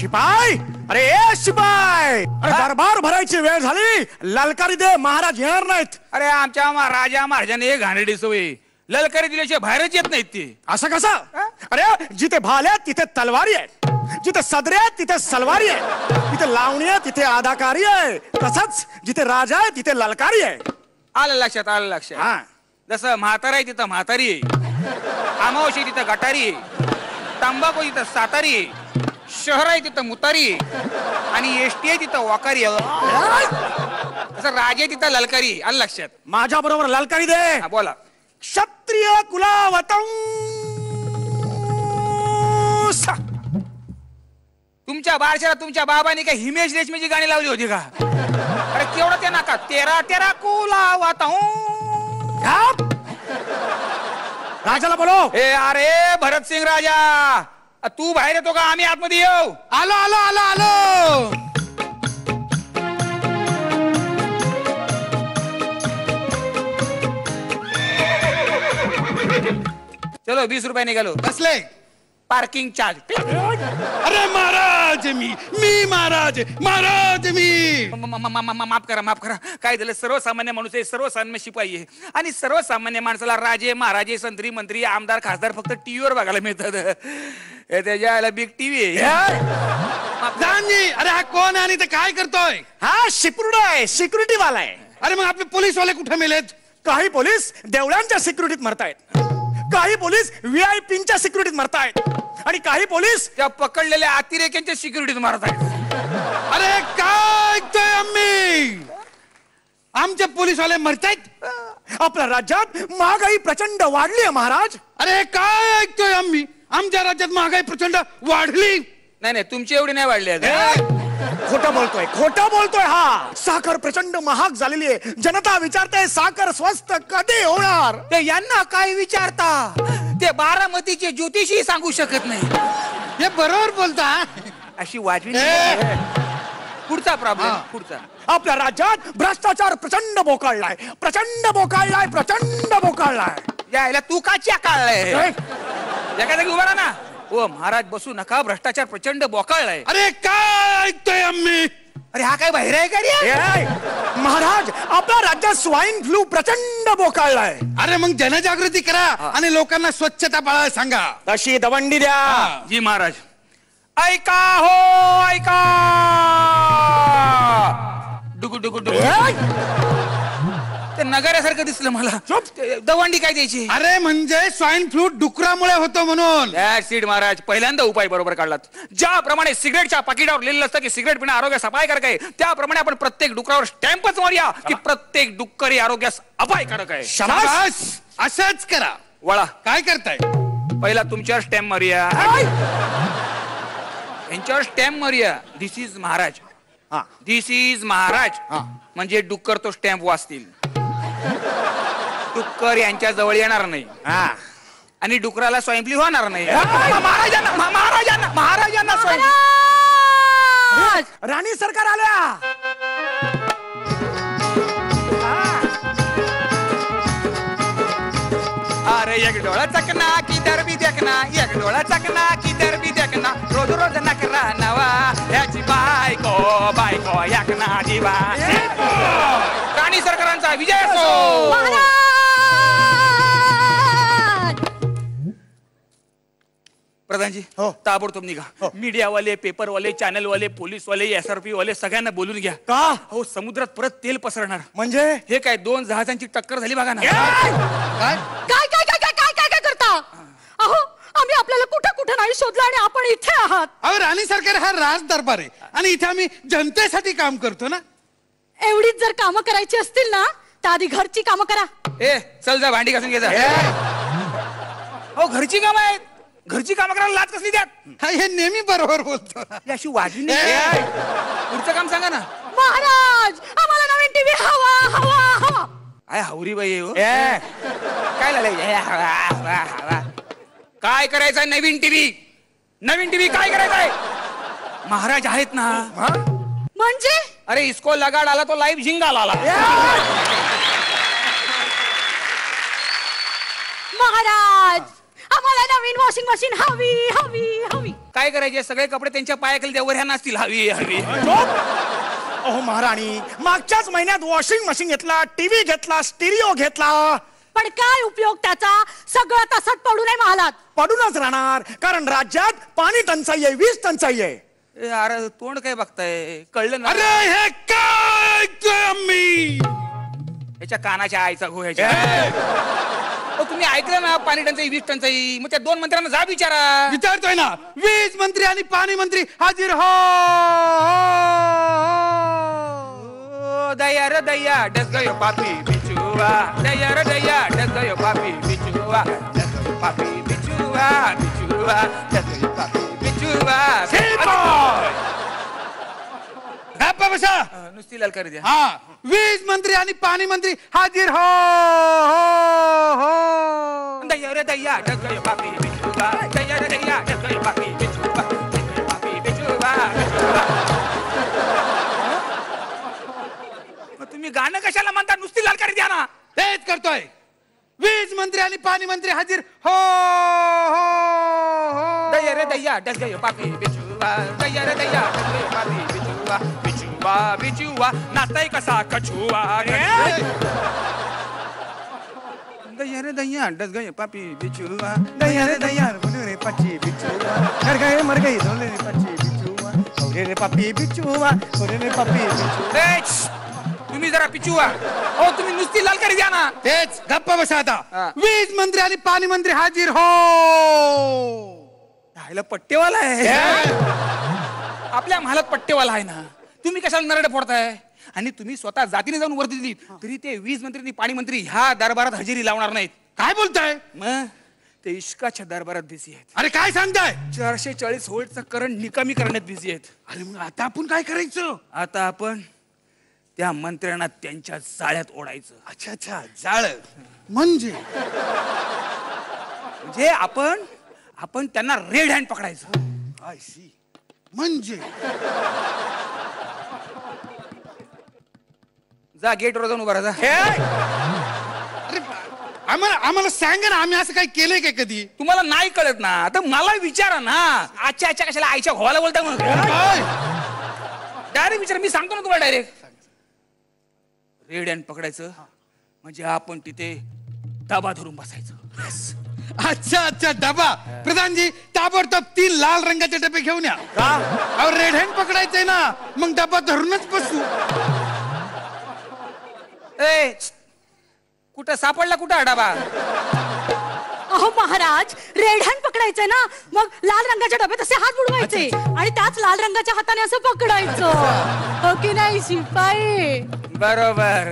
शिपाई, अरे ए शिपाई, अरे दरबार भरायची वेळ झाली, ललकारी दे, महाराज येणार नाहीत. अरे आमच्या राजा महाराजांनी एक घाणेरडी सवय, ललकारी दिल्याशिवाय बाहेरच येत नाहीत ते. असं कसं? अरे जिथे भाले आहेत तिथे तलवारी आहे, जिथे सदरे आहेत तिथे सलवारी आहे, जिथे लावणी आहे तिथे अदाकारी आहे, तसंच जिथे राजा आहे तिथे ललकारी आहे. आलं लक्षात, आलं लक्षात. जसं म्हातारा आहे तिथं म्हातारी आहे, अमावशी तिथं गटारी आहे, तंबाखू तिथं सातारी आहे, शहर आहे तिथं मुतारी आहे, आणि एसटी आहे तिथं वाकारी आहे. तसं राजे तिथं ललकारी. आलं लक्षात. माझ्या बरोबर ललकारी दे. बोला. क्षत्रिय कुलावतंस. तुमच्या बारशाला तुमच्या बाबांनी काय हिमेश रेशमीची गाणी लावली होती का? अरे केवढं ते नाका. तेरा तेरा कुलावतंस. राजाला बोलो. ए अरे भरत सिंग राजा, तू बाहेर येतो का? आम्ही आतमध्ये येऊ. आलो आलो आलो आलो. चलो 20 रुपये निघालो. कसले? Parking charge. अरे महाराज मी महाराज मी. माफ करा, माफ करा. काय झालं, सर्वसामान्य माणूस आहे, सर्वसामान्य शिपाई आहे, आणि सर्वसामान्य माणसाला राजे महाराजे संत्री मंत्री आमदार खासदार फक्त टीव्हीवर बघायला मिळतात. त्याच्या बिग टीव्ही आहे. अरे हा कोण आहे आणि ते काय करतोय? हा शिपरुडा आहे, सिक्युरिटी वाला आहे. अरे मग आपले पोलीस वाले कुठे मेलेत? काही पोलीस देवळांच्या सिक्युरिटीत मरतायत, काही पोलीस व्हीआयपींच्या सिक्युरिटीत मरतायत, आणि काही पोलीस त्या पकडलेल्या अतिरेक्यांच्या सिक्युरिटीत मारतायत. अरे काय ऐकतोय आम्ही? आमचे पोलीस वाले मरतायत? आपल्या राज्यात महागाई प्रचंड वाढली आहे महाराज. अरे काय ऐकतोय आम्ही? आमच्या राज्यात महागाई प्रचंड वाढली. नाही नाही, तुमची एवढी नाही वाढली. खोटं बोलतोय, खोटं बोलतोय. हा साखर प्रचंड महाग झालेली आहे. जनता विचारते साखर स्वस्त कधी होणार. ते यांना काय विचारता? ते बारामतीचे ज्योतिषी सांगू शकत नाही. हे बरोबर बोलता. अशी वाजवी. पुढचा प्रॉब्लेम. पुढचा. आपल्या राज्यात भ्रष्टाचार प्रचंड बोकाळलाय, प्रचंड बोकाळलाय, प्रचंड बोकाळलाय. यायला तू का काढलाय? एका जागी उभा राहा ना. ओ महाराज बसू नका, भ्रष्टाचार प्रचंड बोकाळलाय. अरे काय ऐकतोय आम्ही? अरे हा काय बाहेर आहे का रे? महाराज आपल्या राज्यात स्वाईन फ्लू प्रचंड बोकाळलाय. अरे मग जनजागृती करा आणि लोकांना स्वच्छता पाळायला सांगा. तशी दवंडी द्या. जी महाराज. ऐका हो ऐका. डुगु डुगु डुगु. ते नगाऱ्यासारखं दिसलं मला. दवंडी काय द्यायची? अरे म्हणजे स्वाईन फ्लू डुकरामुळे होतो म्हणून. सीड महाराज पहिल्यांदा उपाय बरोबर काढलात. ज्याप्रमाणे सिगरेटच्या पाकिटावर लिहिलेलं असतं की सिगरेट पिणं आरोग्यास अपायकारक आहे, त्याप्रमाणे आपण प्रत्येक डुकरावर स्टॅम्पच मारूया की प्रत्येक डुक्करी आरोग्यास अपायकारक आहे. शाबास. असंच करा. वळा. काय करताय? पहिला तुमच्यावर स्टॅम्प मारूया, यांच्यावर स्टॅम्प मारूया. This is Maharaj. This is Maharaj म्हणजे डुक्कर तो स्टॅम्प वाचतील. डुक्कर यांच्या जवळ येणार नाही आणि डुकराला स्वाईन फ्लू होणार नाही. महाराजांना महाराजांना महाराजांना स्वाईन. राणी सरकार आल्या. अरे एक डोळा चकना की दरबी देखना, एक डोळा चकना की दरबी देखना, रोज रोज नकरा नवा, याची बायको बायको एकना दिवा. राणी सरकारांचा विजय असो. प्रधानजी हो. ताबडतोब निघा. मीडियावाले, पेपरवाले, चॅनलवाले, पोलीसवाले, SRP वाले सगळ्यांना बोलून घ्या. का हो समुद्रात परत तेल पसरणार. म्हणजे हे काय 2 जहाजांची टक्कर झाली बघा ना. काय काय काय काय काय काय काय करता? अहो आम्ही आपल्याला कुठे कुठे नाही शोधलं आणि आपण इथे आहात. अहो राणी सरकार हा राज दरबार आहे आणि इथे आम्ही जनतेसाठी काम करतो ना. एवढीच जर कामं करायची असतील ना तर आधी घरची कामं करा. ए चल जा भांडी घासून घे जा. हो घरची कामं आहेत, घरची कामं करायला लाज कसली द्यात? हे नेहमी बरोबर बोलतो. अशी वाजवी नाही. पुढचं काम सांगा ना. महाराज आम्हाला नवीन टीव्ही हवा हवा हवा. काय हावरी बाई हो. काय झालंय? काय करायचंय? नवीन टीव्ही. नवीन टीव्ही काय करायचंय? महाराज आहेत ना. म्हणजे अरे इसको लगा डाला तो लाईव्ह झिंगा लाला. महाराज आम्हाला मला नवीन वॉशिंग मशीन हवी हवी हवी. काय करायचे सगळे कपडे त्यांच्या पायाखाली द्या, वर ह्या नसतील. हवी हवी. अहो महाराणी, मागच्याच महिन्यात वॉशिंग मशीन घेतला, टीव्ही घेतला, स्टिरिओ घेतला. पण काय उपयोग त्याचा? सगळं तसंच पडू नये महालात. पडूनच राहणार, कारण राज्यात पाणी टंचाई आहे, वीज टंचाई आहे. अरे तोंड काय बघताय, कळलं ना? अरे हे काय मी याच्या कानाच्या आईचा घो ह्याच्या. तुम्ही ऐकलं ना, पाणी टंचाई वीज टंचाई, मग त्या दोन मंत्र्यांना जा विचारा. विचारतोय ना, वीज मंत्री आणि पाणी मंत्री हाजीर हो. दया रे दया डस गयो पापी बिचुआ, दया रे दया डस गयो पापी बिचुआ, डस गयो पापी बिचुआ, बिचुआ डस गयो पापी बिचुआ. गप्पा बसा. नुसती ललकारी द्या. हा, वीज मंत्री आणि पाणी मंत्री हाजीर हो. दया रे दया डस गयो पापी बिचुआ, दया रे दया डस गयो पापी बिचुआ, डस गयो पापी बिचुआ, बिचुआ. तुम्ही गाणं कशाला म्हणता? नुसती ललकारी द्या ना. तेच करतोय. वीज मंत्री आणि पाणी मंत्री हाजीर हो. दया रे दया डस गयो पापी बिचुआ, दया रे दया डस गयो पापी बिचुआ, बिचुआ बिचुआ नाचाय कसा कछुआ. दया रे दया डस गयो पापी बिचुआ, दया रे दया रे पापी बिचुआ, घर गए मर गई धोले रे पक्षी बिचुआ, ओरे रे पापी बिचुआ, ओरे रे पापी बिचुआ. तुम्ही जरा पिचुआ. हो तुम्ही नुसती ललकारी द्या ना. तेच. गप्पा बसा आता. वीज मंत्री आणि पाणी मंत्री हाजीर हो. राहिला पट्टेवाला आहे. आपल्या महालात पट्टेवाला आहे ना. तुम्ही कशाला नरडे फोडताय? आणि तुम्ही स्वतः जातीने जाऊन वरती दिलीत तरी ते वीज मंत्री आणि पाणी मंत्री ह्या दरबारात हजेरी लावणार नाहीत. काय बोलताय? मग ते इश्काच्या दरबारात बिझी आहेत. अरे काय सांगताय? 440 व्होल्टचा करंट निकामी करण्यात बिझी आहेत. अरे मग आता आपण काय करायचं? आता आपण त्या मंत्र्यांना त्यांच्या जाळ्यात ओढायचं. अच्छा अच्छा, जाळ म्हणजे आपण त्यांना रेड हँड पकडायचं. I see. म्हणजे जा गेटवर जाऊन उभा राहा. अरे आम्हाला सांगा ना, आम्ही असं काही केलंय का कधी? तुम्हाला नाही कळत ना, तर मला विचारा ना. आजच्या कशाला आईच्या घोवाला बोलता म्हणून डायरेक्ट विचारा. मी सांगतो ना तुम्हाला डायरेक्ट. रेड हँड पकडायचं म्हणजे आपण तिथे डबा धरून बसायचं. अच्छा अच्छा, डबा. प्रधानजी ताबडतोब 3 लाल रंगाचे डबे घेऊन या. और रेड हँड पकडायचंय ना, मग डबा धरूनच बसू. ए कुठं सापडला कुठं हा डबा? अहो महाराज, रेड हँड पकडायचंय ना, मग लाल रंगाच्या डब्यात असे हात बुडवायचे आणि त्याच लाल रंगाच्या हाताने असं पकडायचं. हो की नाही शिपाई? बरोबर.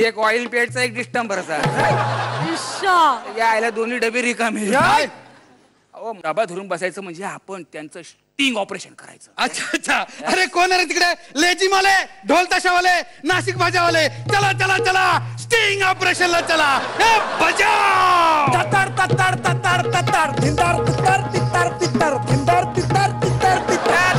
एक ऑइल पेटचा, एक डिस्टंबरचा. यायला दोन्ही डबे रिकामे. अहो डबा धरून बसायचं म्हणजे आपण त्यांचं स्टिंग ऑपरेशन करायचं. अच्छा अच्छा. अरे कोण रे तिकडे? लेझिमवाले, ढोल ताशावाले, नाशिक भाज्यावाले, चला चला चला, स्टिंग ऑपरेशनला चला. हे बजाव. ततार ततार ततार ततार धिंदार तितार तितार तितार धिंदार तितार तितार तितार.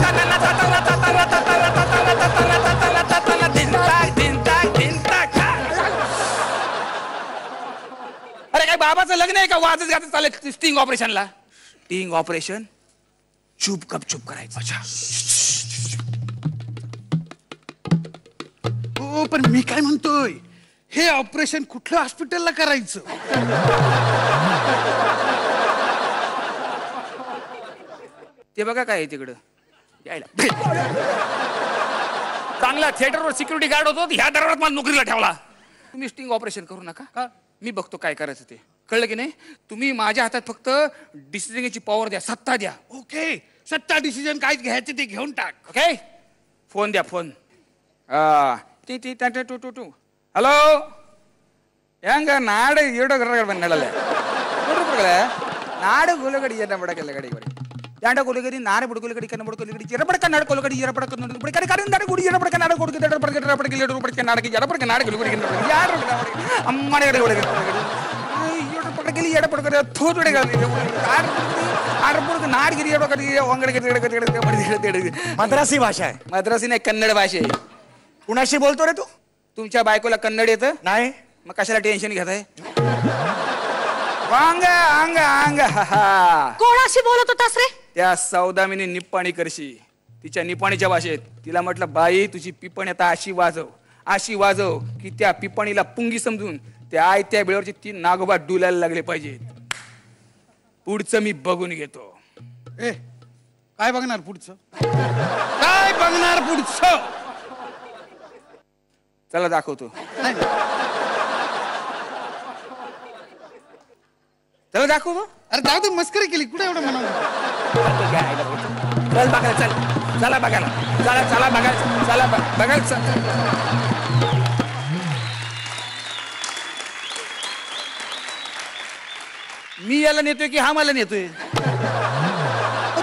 अरे काय बाबाचं लग्न आहे का वाजत गाजत चाललं स्टिंग ऑपरेशनला? स्टिंग ऑपरेशन चुप गपचूप करायचं. हो, पण मी काय म्हणतोय, हे ऑपरेशन कुठल्या हॉस्पिटलला करायचं? ते बघा काय आहे तिकडं. यायला चांगला थिएटरवर सिक्युरिटी गार्ड होतो, ह्या दरबारात मला नोकरीला ठेवला. तुम्ही स्टिंग ऑपरेशन करू नका. मी बघतो काय करायचं ते. कळलं की नाही? तुम्ही माझ्या हातात फक्त डिसिजन घ्यायची पॉवर द्या, सत्ता द्या. ओके. सत्ता डिसिजन काय घ्यायचं ते घेऊन टाक. ओके. फोन द्या फोन. ಹಲೋ ಹೆಂಗ ನಾಡು ಏಡೋ ನಡಲ್ಲ ನಾಡು ಗುಲಗಡಿ ಏನ ಬಡಕಲ್ಲ ಗಡಿ ಗಡಿ ಯಾಂಡ ಗುಲಗಡಿ ನಾರೆ ಬುಡುಗುಲಗಡಿ ಕನ್ನ ಬುಡುಗುಲಗಡಿ ಎರಬಡಕ ನಾಡು ಗುಲಗಡಿ ಎರಬಡಕ ನೋಡಿ ಬಡಕಡಿ ಕಡಿ ನಾಡು ಗುಡಿ ಎರಬಡಕ ನಾಡು ಗುಡಿ ದಡ ಬಡಕ ಎರಬಡಕ ಲೇಡು ಬಡಕ ನಾಡಕ ಎರಬಡಕ ನಾಡು ಗುಲಗಡಿ ಯಾರು ಅಮ್ಮನೆ ಗಡಿ ಗುಲಗಡಿ ಏಡೋ ಬಡಕಲಿ ಏಡೋ ಬಡಕ ಥೋದಡೆ ಗಡಿ ಆರು ಬುಡುಗ ನಾಡಗಿರಿ ಏಡೋ ಕಡಿ ಒಂಗಡೆ मद्रासी भाषा आहे. मद्रासी नाही, कन्नड भाषा आहे. कुणाशी बोलतो रे तू? तुमच्या बायकोला कन्नड येतं? नाही. मग कशाला टेन्शन घेताय? अंग अंग अंग कोणाशी बोलत होतास रे? त्या सौदामिनी निप्पाणी करशी, तिच्या निपाणीच्या भाषेत. तिला म्हटलं बाई तुझी पिपणी आता अशी वाजव की त्या पिपणीला पुंगी समजून त्या आयत्या बेळवरची 3 नागोबा डुलायला लागले पाहिजेत. पुढचं मी बघून घेतो. ए काय बघणार पुढचं? काय बघणार पुढचं? चला दाखवतो. चला दाखवतो. अरे जाऊ दे, मस्करी केली. कुठे एवढं म्हणावं? चल बघायला, चला बघायला, चला बघायला, चला बघायला. मी याला नेतोय की हा मला नेतोय?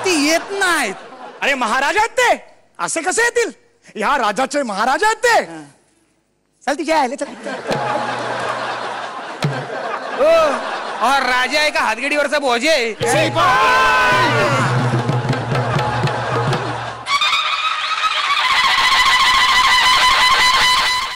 ती येत नाहीत. अरे महाराज आहेत ते, असे कसे येतील? ह्या राजाचे महाराज आहेत ते. चल तिच्या आले चल. राजा आहे का हातगडीवरचा भोजे?